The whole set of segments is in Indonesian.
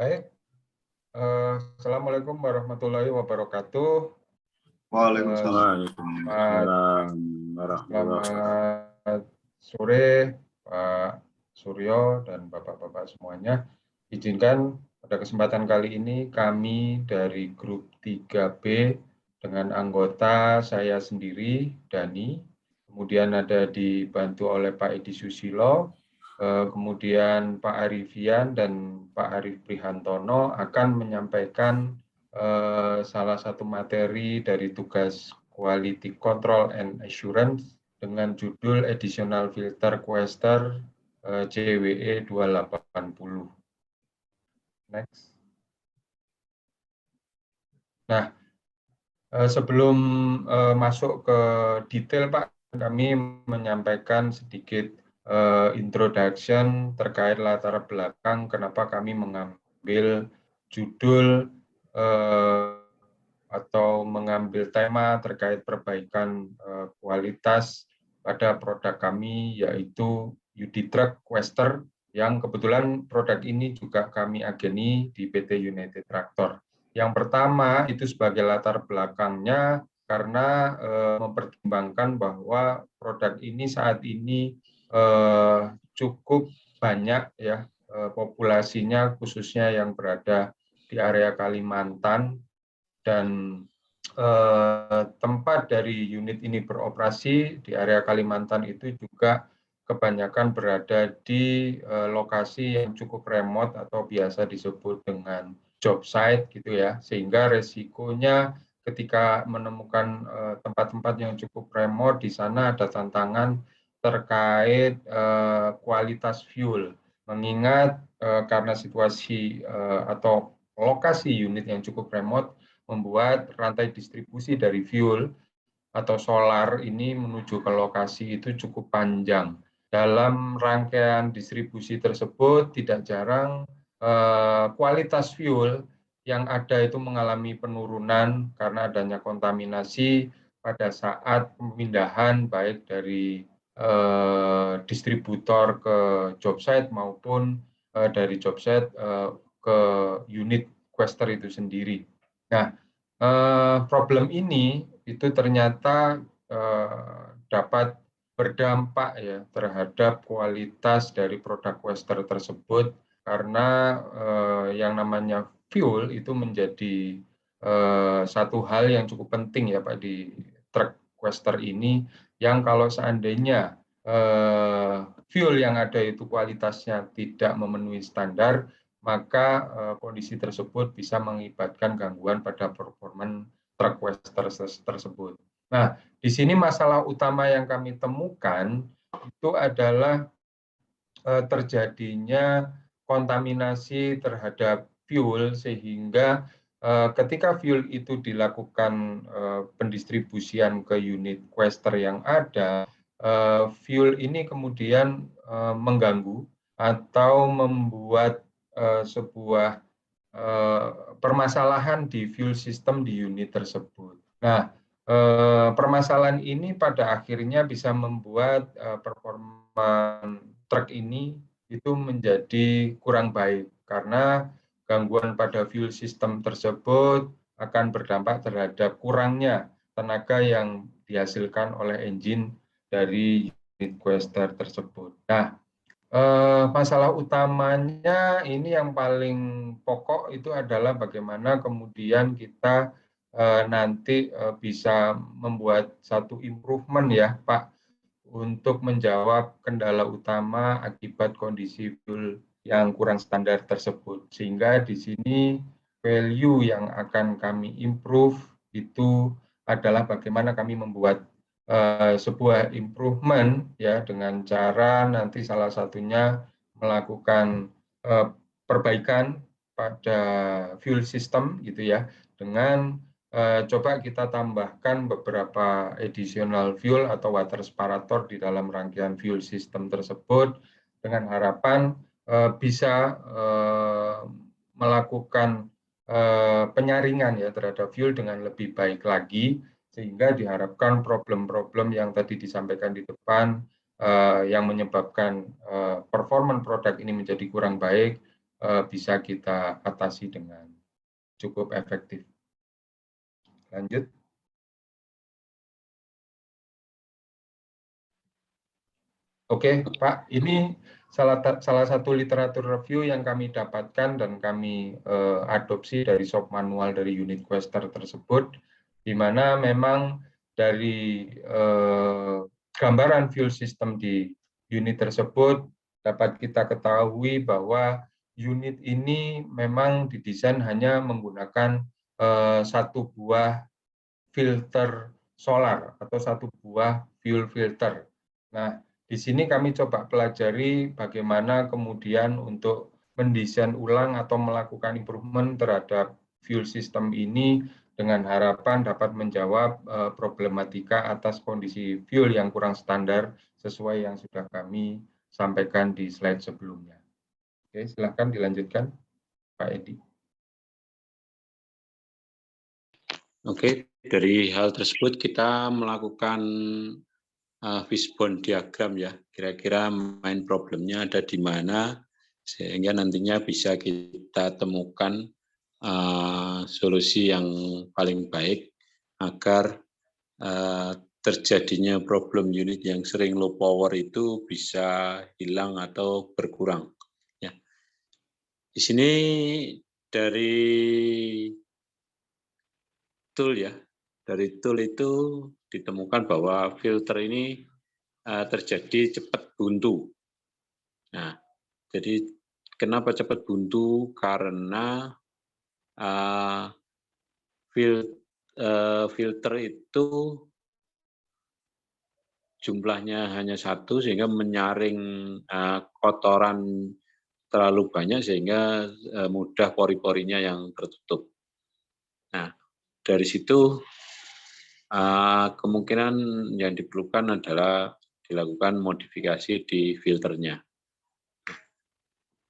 Baik, Assalamualaikum warahmatullahi wabarakatuh. Waalaikumsalam. Selamat sore Pak Suryo dan Bapak-Bapak semuanya. Izinkan pada kesempatan kali ini kami dari grup 3B dengan anggota saya sendiri, Dani, kemudian ada dibantu oleh Pak Edi Susilo, kemudian Pak Arifian dan Pak Arif Prihantono akan menyampaikan salah satu materi dari tugas Quality Control and Assurance dengan judul Additional Filter Quester CWE 280. Next. Nah, sebelum masuk ke detail Pak, kami menyampaikan sedikit introduction terkait latar belakang kenapa kami mengambil judul atau mengambil tema terkait perbaikan kualitas pada produk kami, yaitu UD Truck Quester, yang kebetulan produk ini juga kami ageni di PT United Tractor. Yang pertama itu sebagai latar belakangnya karena mempertimbangkan bahwa produk ini saat ini cukup banyak ya populasinya, khususnya yang berada di area Kalimantan, dan tempat dari unit ini beroperasi di area Kalimantan itu juga kebanyakan berada di lokasi yang cukup remote atau biasa disebut dengan job site gitu ya, sehingga resikonya ketika menemukan tempat-tempat yang cukup remote, di sana ada tantangan terkait kualitas fuel, mengingat karena situasi atau lokasi unit yang cukup remote membuat rantai distribusi dari fuel atau solar ini menuju ke lokasi itu cukup panjang. Dalam rangkaian distribusi tersebut tidak jarang kualitas fuel yang ada itu mengalami penurunan karena adanya kontaminasi pada saat pemindahan baik dari distributor ke job site maupun dari job site ke unit Quester itu sendiri. Nah, problem ini itu ternyata dapat berdampak ya terhadap kualitas dari produk Quester tersebut, karena yang namanya fuel itu menjadi satu hal yang cukup penting ya Pak di truk Quester ini, yang kalau seandainya fuel yang ada itu kualitasnya tidak memenuhi standar, maka kondisi tersebut bisa mengakibatkan gangguan pada performa truk Quester tersebut. Nah, di sini masalah utama yang kami temukan itu adalah terjadinya kontaminasi terhadap fuel, sehingga ketika fuel itu dilakukan pendistribusian ke unit Quester yang ada, fuel ini kemudian mengganggu atau membuat sebuah permasalahan di fuel system di unit tersebut. Nah, permasalahan ini pada akhirnya bisa membuat performa truk ini itu menjadi kurang baik, karena gangguan pada fuel system tersebut akan berdampak terhadap kurangnya tenaga yang dihasilkan oleh engine dari unit Quester tersebut. Nah, masalah utamanya ini yang paling pokok itu adalah bagaimana kemudian kita nanti bisa membuat satu improvement ya Pak, untuk menjawab kendala utama akibat kondisi fuel yang kurang standar tersebut. Sehingga di sini value yang akan kami improve itu adalah bagaimana kami membuat sebuah improvement ya dengan cara nanti salah satunya melakukan perbaikan pada fuel system gitu ya, dengan coba kita tambahkan beberapa additional fuel atau water separator di dalam rangkaian fuel system tersebut, dengan harapan bisa melakukan penyaringan ya terhadap fuel dengan lebih baik lagi, sehingga diharapkan problem-problem yang tadi disampaikan di depan yang menyebabkan performa produk ini menjadi kurang baik bisa kita atasi dengan cukup efektif. Lanjut. Oke, Pak, ini salah satu literatur review yang kami dapatkan dan kami adopsi dari shop manual dari unit Quester tersebut, di mana memang dari gambaran fuel system di unit tersebut dapat kita ketahui bahwa unit ini memang didesain hanya menggunakan satu buah filter solar atau satu buah fuel filter. Nah, di sini kami coba pelajari bagaimana kemudian untuk mendesain ulang atau melakukan improvement terhadap fuel system ini dengan harapan dapat menjawab problematika atas kondisi fuel yang kurang standar sesuai yang sudah kami sampaikan di slide sebelumnya. Oke, silakan dilanjutkan, Pak Edi. Oke, dari hal tersebut kita melakukan fishbone diagram ya. Kira-kira main problemnya ada di mana sehingga nantinya bisa kita temukan solusi yang paling baik agar terjadinya problem unit yang sering low power itu bisa hilang atau berkurang. Ya. Di sini dari tool ya, dari tool itu ditemukan bahwa filter ini terjadi cepat buntu. Nah, jadi kenapa cepat buntu? Karena filter itu jumlahnya hanya satu sehingga menyaring kotoran terlalu banyak sehingga mudah pori-porinya yang tertutup. Nah, dari situ kemungkinan yang diperlukan adalah dilakukan modifikasi di filternya.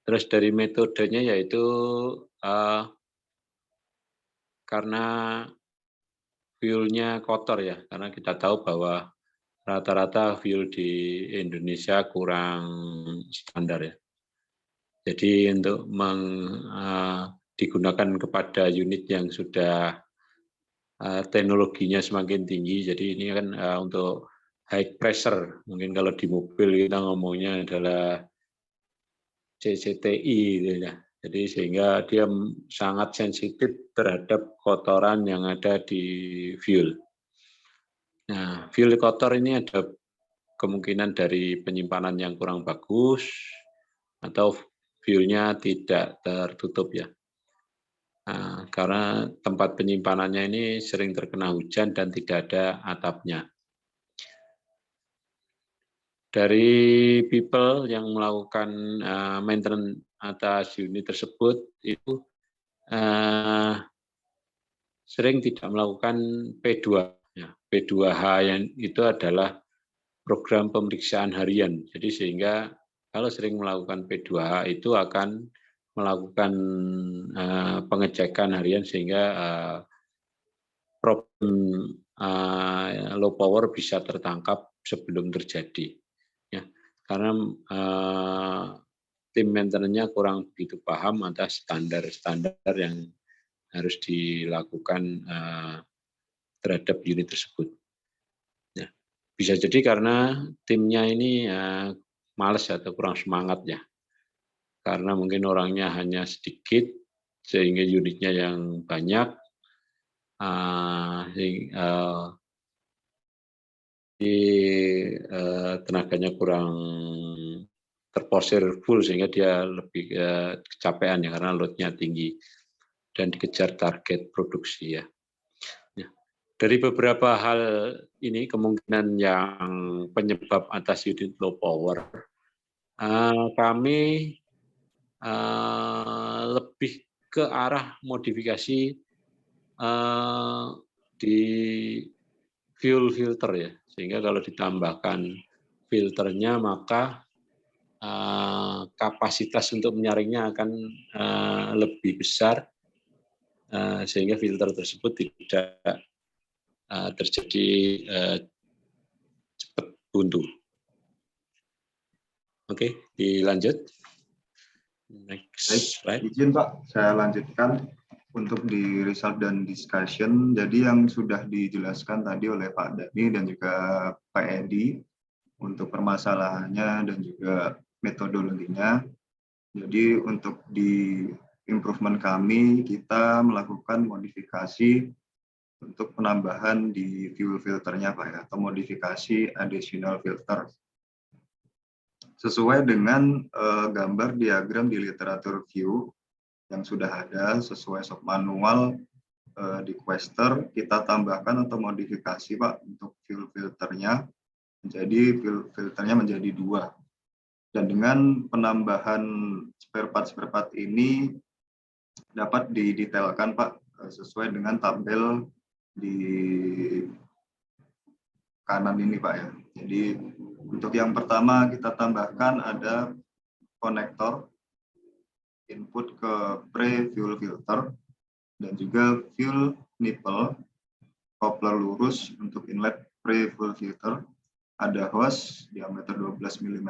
Terus dari metodenya yaitu karena fuelnya kotor ya, karena kita tahu bahwa rata-rata fuel di Indonesia kurang standar ya. Jadi untuk digunakan kepada unit yang sudah teknologinya semakin tinggi, jadi ini kan untuk high pressure, mungkin kalau di mobil kita ngomongnya adalah CCTI gitu ya. Jadi sehingga dia sangat sensitif terhadap kotoran yang ada di fuel. Nah, fuel kotor ini ada kemungkinan dari penyimpanan yang kurang bagus atau fuelnya tidak tertutup ya. Nah, karena tempat penyimpanannya ini sering terkena hujan dan tidak ada atapnya. Dari people yang melakukan maintenance atas unit tersebut itu sering tidak melakukan P2. Ya, P2H yang itu adalah program pemeriksaan harian. Jadi sehingga kalau sering melakukan P2H itu akan melakukan pengecekan harian sehingga problem low power bisa tertangkap sebelum terjadi. Ya, karena tim maintenance-nya kurang begitu paham atas standar-standar yang harus dilakukan terhadap unit tersebut. Ya, bisa jadi karena timnya ini malas atau kurang semangat ya. Karena mungkin orangnya hanya sedikit sehingga unitnya yang banyak, tenaganya kurang terporsir full sehingga dia lebih kecapean ya karena loadnya tinggi dan dikejar target produksi ya. Dari beberapa hal ini kemungkinan yang penyebab atas unit low power, kami lebih ke arah modifikasi di fuel filter ya, sehingga kalau ditambahkan filternya maka kapasitas untuk menyaringnya akan lebih besar sehingga filter tersebut tidak terjadi cepat buntu. Oke, dilanjut. Next Baik, slide. izin Pak, saya lanjutkan untuk di result dan discussion. Jadi yang sudah dijelaskan tadi oleh Pak Dhani dan juga Pak Edi untuk permasalahannya dan juga metodologinya. Jadi untuk di improvement kami, kita melakukan modifikasi untuk penambahan di fuel filternya Pak ya, atau modifikasi additional filter. Sesuai dengan gambar diagram di literatur view yang sudah ada sesuai SOP manual di Quester, kita tambahkan atau modifikasi Pak untuk fuel filternya, jadi fuel filternya menjadi 2. Dan dengan penambahan spare part ini dapat didetailkan Pak sesuai dengan tabel di kanan ini Pak ya. Jadi untuk yang pertama kita tambahkan ada konektor input ke pre-fuel filter dan juga fuel nipple coupler lurus untuk inlet pre-fuel filter. Ada hose diameter 12 mm,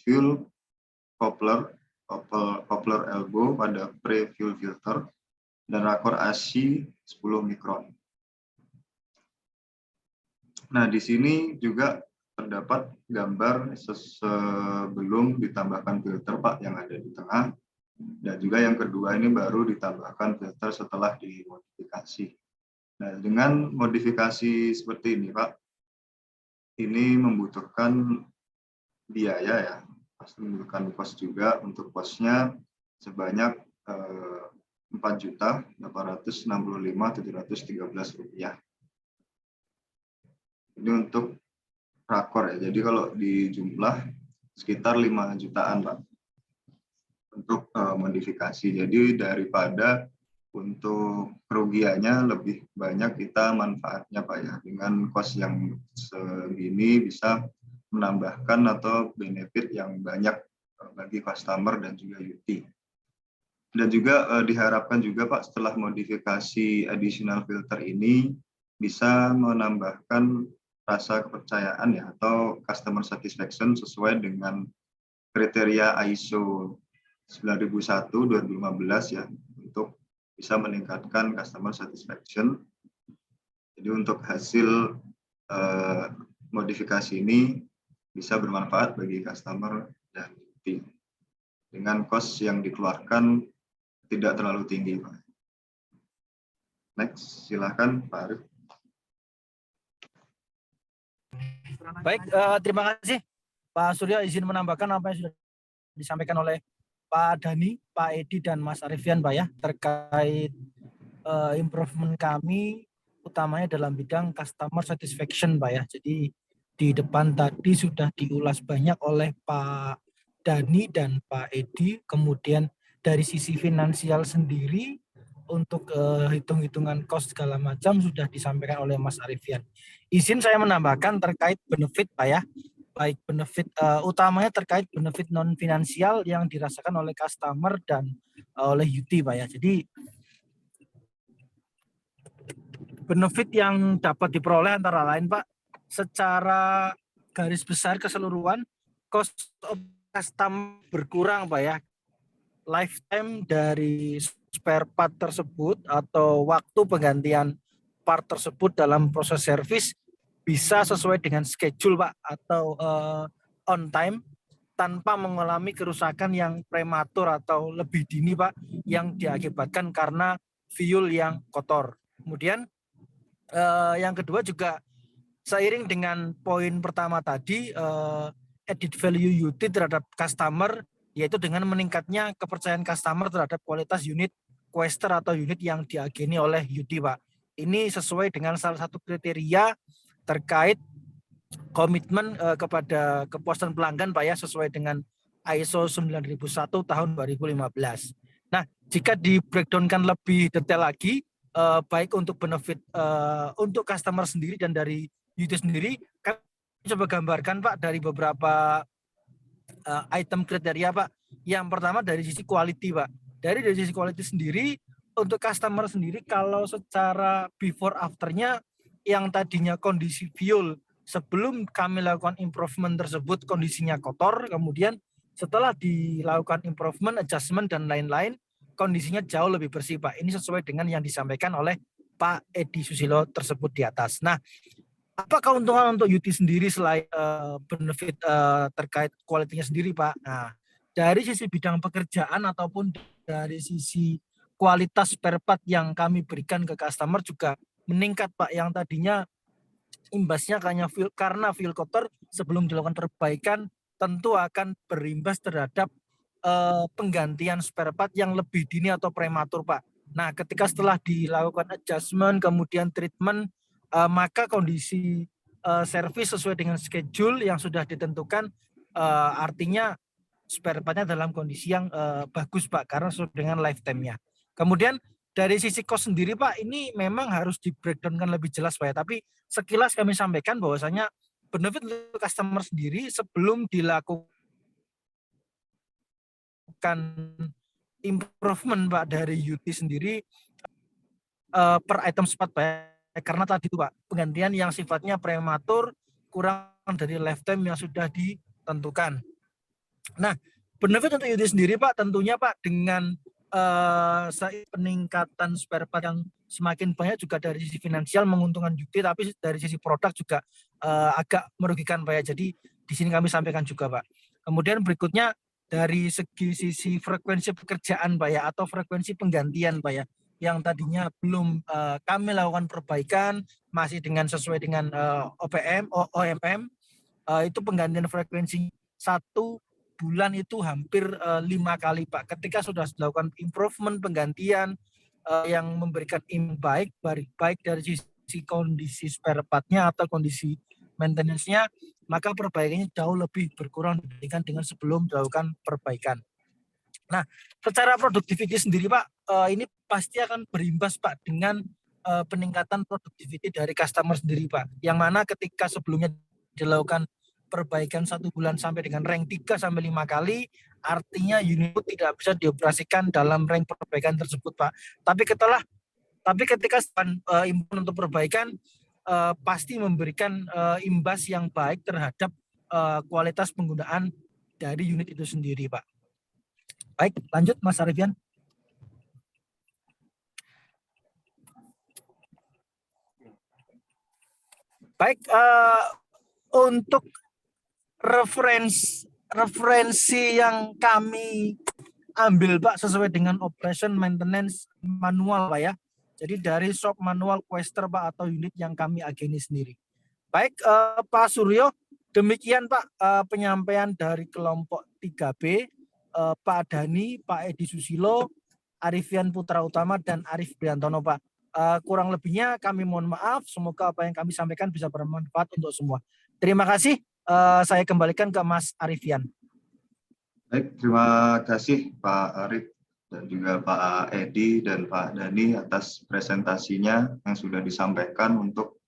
fuel coupler elbow pada pre-fuel filter, dan rakor AC 10 mikron. Nah, di sini juga terdapat gambar sebelum ditambahkan filter Pak yang ada di tengah, dan juga yang kedua ini baru ditambahkan filter setelah dimodifikasi. Nah, dengan modifikasi seperti ini Pak, ini membutuhkan biaya ya, pasti membutuhkan kos juga. Untuk kosnya sebanyak Rp4.865.713. Ini untuk rakor ya, jadi kalau di jumlah sekitar 5 jutaan Pak untuk modifikasi. Jadi daripada untuk kerugiannya lebih banyak kita manfaatnya Pak ya, dengan kos yang segini bisa menambahkan atau benefit yang banyak bagi customer dan juga UT. Dan juga diharapkan juga Pak setelah modifikasi additional filter ini bisa menambahkan rasa kepercayaan ya, atau customer satisfaction sesuai dengan kriteria ISO 9001-2015 ya, untuk bisa meningkatkan customer satisfaction. Jadi untuk hasil modifikasi ini bisa bermanfaat bagi customer dan tim dengan cost yang dikeluarkan tidak terlalu tinggi Pak. Next, silakan Pak Arif. Baik, terima kasih Pak Surya, izin menambahkan apa yang sudah disampaikan oleh Pak Dhani, Pak Edi, dan Mas Arifian Pak ya, terkait improvement kami utamanya dalam bidang customer satisfaction Pak ya. Jadi di depan tadi sudah diulas banyak oleh Pak Dhani dan Pak Edi, kemudian dari sisi finansial sendiri untuk hitung-hitungan cost segala macam sudah disampaikan oleh Mas Arifian. Izin saya menambahkan terkait benefit Pak ya, baik benefit utamanya terkait benefit non finansial yang dirasakan oleh customer dan oleh UT Pak ya. Jadi benefit yang dapat diperoleh antara lain Pak, secara garis besar keseluruhan cost of custom berkurang Pak ya. Lifetime dari spare part tersebut atau waktu penggantian part tersebut dalam proses servis bisa sesuai dengan schedule Pak, atau on time tanpa mengalami kerusakan yang prematur atau lebih dini Pak, yang diakibatkan karena fuel yang kotor. Kemudian yang kedua juga seiring dengan poin pertama tadi, added value UT terhadap customer, yaitu dengan meningkatnya kepercayaan customer terhadap kualitas unit Quester atau unit yang diageni oleh UT Pak. Ini sesuai dengan salah satu kriteria terkait komitmen kepada kepuasan pelanggan Pak ya, sesuai dengan ISO 9001 tahun 2015. Nah, jika di breakdown-kan lebih detail lagi, baik untuk benefit untuk customer sendiri dan dari UT sendiri, kami coba gambarkan Pak dari beberapa item kriteria Pak. Yang pertama dari sisi quality Pak. Dari sisi quality sendiri, untuk customer sendiri kalau secara before afternya yang tadinya kondisi fuel sebelum kami lakukan improvement tersebut kondisinya kotor, kemudian setelah dilakukan improvement, adjustment, dan lain-lain, kondisinya jauh lebih bersih, Pak. Ini sesuai dengan yang disampaikan oleh Pak Edi Susilo tersebut di atas. Nah, apa keuntungan untuk UT sendiri selain benefit terkait kualitinya sendiri, Pak? Nah, dari sisi bidang pekerjaan ataupun dari sisi kualitas spare part yang kami berikan ke customer juga meningkat, Pak. Yang tadinya imbasnya karena fuel kotor sebelum dilakukan perbaikan tentu akan berimbas terhadap penggantian spare part yang lebih dini atau prematur, Pak. Nah, ketika setelah dilakukan adjustment, kemudian treatment, maka kondisi servis sesuai dengan schedule yang sudah ditentukan, artinya spare partnya dalam kondisi yang bagus, Pak, karena sesuai dengan lifetime-nya. Kemudian dari sisi cost sendiri, Pak, ini memang harus di breakdown-kan lebih jelas, Pak, ya. Tapi sekilas kami sampaikan bahwasanya benefit untuk customer sendiri sebelum dilakukan improvement, Pak, dari UT sendiri per item spot, Pak, karena tadi itu, Pak, penggantian yang sifatnya prematur kurang dari lifetime yang sudah ditentukan. Nah, benefit untuk UT sendiri, Pak, tentunya, Pak, dengan peningkatan spare part yang semakin banyak juga dari sisi finansial menguntungkan UT, tapi dari sisi produk juga agak merugikan, Pak, ya. Jadi di sini kami sampaikan juga, Pak. Kemudian berikutnya dari sisi frekuensi pekerjaan, Pak, ya, atau frekuensi penggantian, Pak, ya, yang tadinya belum kami lakukan perbaikan masih sesuai dengan OMM, itu penggantian frekuensi 1 bulan itu hampir 5 kali, Pak. Ketika sudah dilakukan improvement penggantian yang memberikan baik dari sisi kondisi spare part-nya atau kondisi maintenance-nya, maka perbaikannya jauh lebih berkurang dibandingkan dengan sebelum dilakukan perbaikan. Nah, secara productivity sendiri, Pak, ini pasti akan berimbas, Pak, dengan peningkatan productivity dari customer sendiri, Pak. Yang mana ketika sebelumnya dilakukan perbaikan 1 bulan sampai dengan rank 3 sampai 5 kali, artinya unit tidak bisa dioperasikan dalam rank perbaikan tersebut, Pak. Tapi ketika improvement untuk perbaikan pasti memberikan imbas yang baik terhadap kualitas penggunaan dari unit itu sendiri, Pak. Baik, lanjut Mas Arifian. Baik, untuk referensi yang kami ambil, Pak, sesuai dengan operation maintenance manual, Pak, ya. Jadi dari shop manual Quester, Pak, atau unit yang kami ageni sendiri. Baik, Pak Suryo, demikian, Pak, penyampaian dari kelompok 3B, Pak Dhani, Pak Edi Susilo, Arifian Putra Utama, dan Arif Priantono, Pak. Kurang lebihnya kami mohon maaf, semoga apa yang kami sampaikan bisa bermanfaat untuk semua. Terima kasih, saya kembalikan ke Mas Arifian. Baik, terima kasih Pak Arif dan juga Pak Edi dan Pak Dhani atas presentasinya yang sudah disampaikan untuk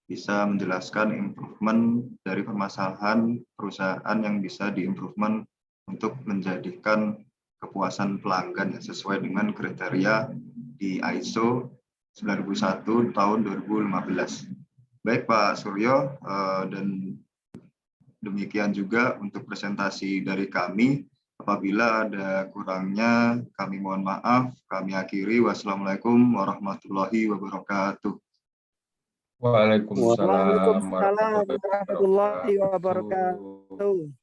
bisa menjelaskan improvement dari permasalahan perusahaan yang bisa diimprovement untuk menjadikan kepuasan pelanggan yang sesuai dengan kriteria di ISO 9001 tahun 2015. Baik Pak Suryo, dan demikian juga untuk presentasi dari kami. Apabila ada kurangnya, kami mohon maaf. Kami akhiri. Wassalamualaikum warahmatullahi wabarakatuh. Waalaikumsalam warahmatullahi wabarakatuh.